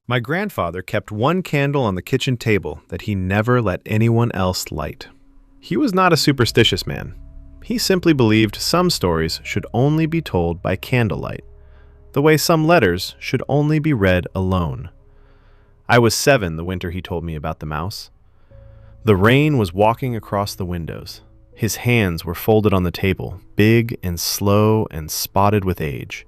My grandfather kept one candle on the kitchen table that he never let anyone else light. He was not a superstitious man. He simply believed some stories should only be told by candlelight, the way some letters should only be read alone. I was 7 the winter he told me about the mouse. The rain was walking across the windows. His hands were folded on the table, big and slow and spotted with age.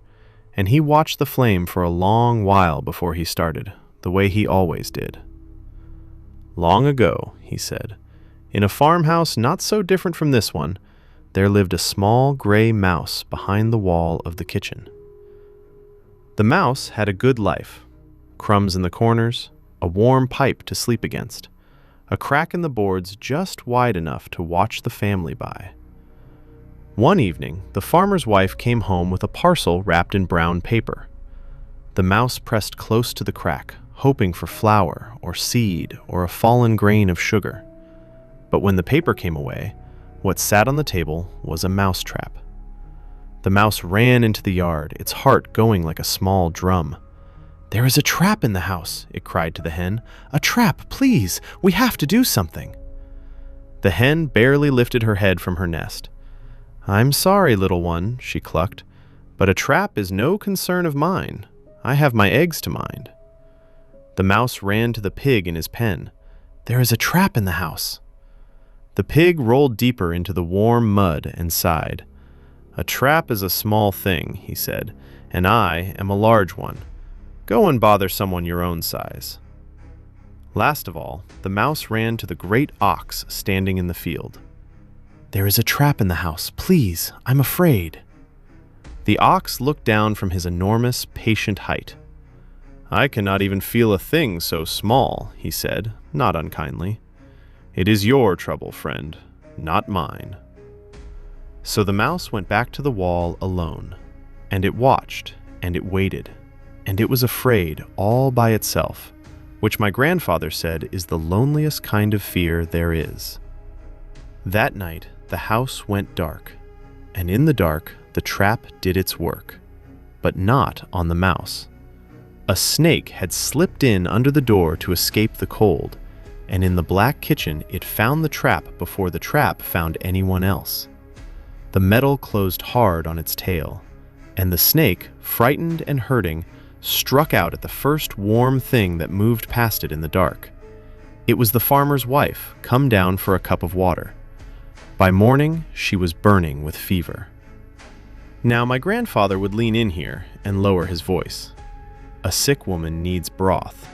And he watched the flame for a long while before he started, the way he always did. Long ago, he said, in a farmhouse not so different from this one, there lived a small gray mouse behind the wall of the kitchen. The mouse had a good life. Crumbs in the corners, a warm pipe to sleep against, a crack in the boards just wide enough to watch the family by. One evening, the farmer's wife came home with a parcel wrapped in brown paper. The mouse pressed close to the crack, hoping for flour or seed or a fallen grain of sugar. But when the paper came away, what sat on the table was a mousetrap. The mouse ran into the yard, its heart going like a small drum. "There is a trap in the house," it cried to the hen. "A trap, please! We have to do something." The hen barely lifted her head from her nest. "I'm sorry, little one," she clucked, "but a trap is no concern of mine. I have my eggs to mind." The mouse ran to the pig in his pen. "There is a trap in the house." The pig rolled deeper into the warm mud and sighed. "A trap is a small thing," he said, "and I am a large one. Go and bother someone your own size." Last of all, the mouse ran to the great ox standing in the field. "There is a trap in the house. Please, I'm afraid." The ox looked down from his enormous, patient height. "I cannot even feel a thing so small," he said, not unkindly. "It is your trouble, friend, not mine." So the mouse went back to the wall alone, and it watched, and it waited, and it was afraid all by itself, which my grandfather said is the loneliest kind of fear there is. That night, the house went dark, and in the dark, the trap did its work, but not on the mouse. A snake had slipped in under the door to escape the cold, and in the black kitchen it found the trap before the trap found anyone else. The metal closed hard on its tail, and the snake, frightened and hurting, struck out at the first warm thing that moved past it in the dark. It was the farmer's wife, come down for a cup of water. By morning, she was burning with fever. Now, my grandfather would lean in here and lower his voice. A sick woman needs broth.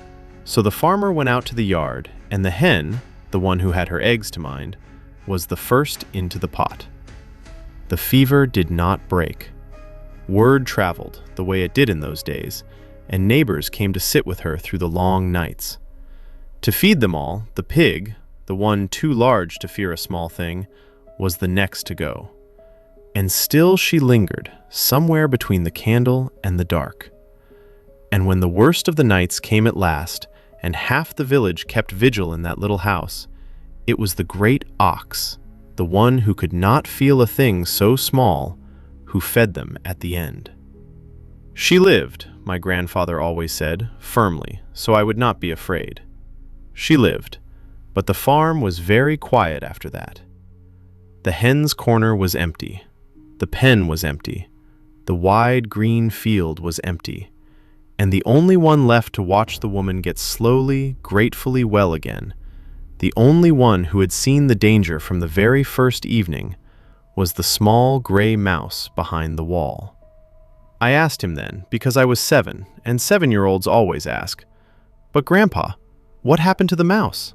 So the farmer went out to the yard, and the hen, the one who had her eggs to mind, was the first into the pot. The fever did not break. Word traveled, the way it did in those days, and neighbors came to sit with her through the long nights. To feed them all, the pig, the one too large to fear a small thing, was the next to go. And still she lingered, somewhere between the candle and the dark. And when the worst of the nights came at last, and half the village kept vigil in that little house, it was the great ox, the one who could not feel a thing so small, who fed them at the end. She lived, my grandfather always said, firmly, so I would not be afraid. She lived, but the farm was very quiet after that. The hen's corner was empty. The pen was empty. The wide green field was empty. And the only one left to watch the woman get slowly, gratefully well again, the only one who had seen the danger from the very first evening, was the small gray mouse behind the wall. I asked him then, because I was 7, and 7-year-olds always ask, "But Grandpa, what happened to the mouse?"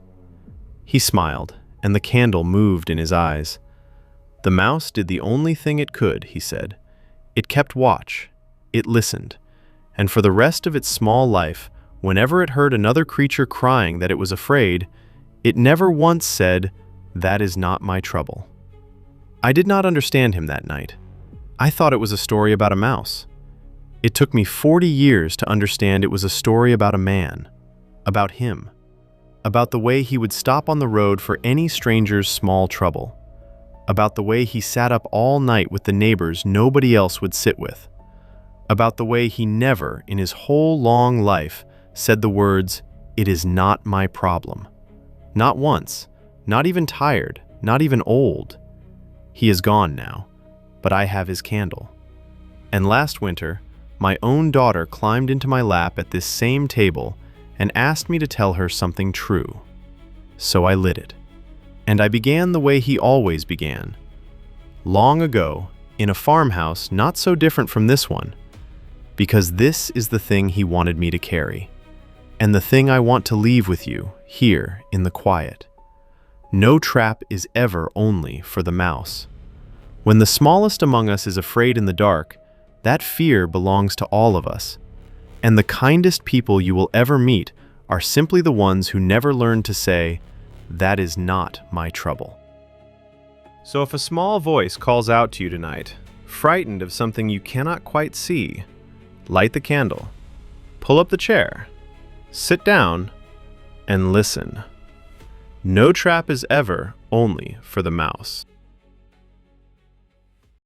He smiled, and the candle moved in his eyes. "The mouse did the only thing it could," he said. "It kept watch. It listened. And for the rest of its small life, whenever it heard another creature crying that it was afraid, it never once said, 'That is not my trouble.'" I did not understand him that night. I thought it was a story about a mouse. It took me 40 years to understand it was a story about a man, about him, about the way he would stop on the road for any stranger's small trouble, about the way he sat up all night with the neighbors nobody else would sit with, about the way he never, in his whole long life, said the words, "It is not my problem." Not once, not even tired, not even old. He is gone now, but I have his candle. And last winter, my own daughter climbed into my lap at this same table and asked me to tell her something true. So I lit it. And I began the way he always began. Long ago, in a farmhouse not so different from this one, because this is the thing he wanted me to carry, and the thing I want to leave with you here in the quiet. No trap is ever only for the mouse. When the smallest among us is afraid in the dark, that fear belongs to all of us. And the kindest people you will ever meet are simply the ones who never learn to say, "That is not my trouble." So if a small voice calls out to you tonight, frightened of something you cannot quite see, light the candle, pull up the chair, sit down, and listen. No trap is ever only for the mouse.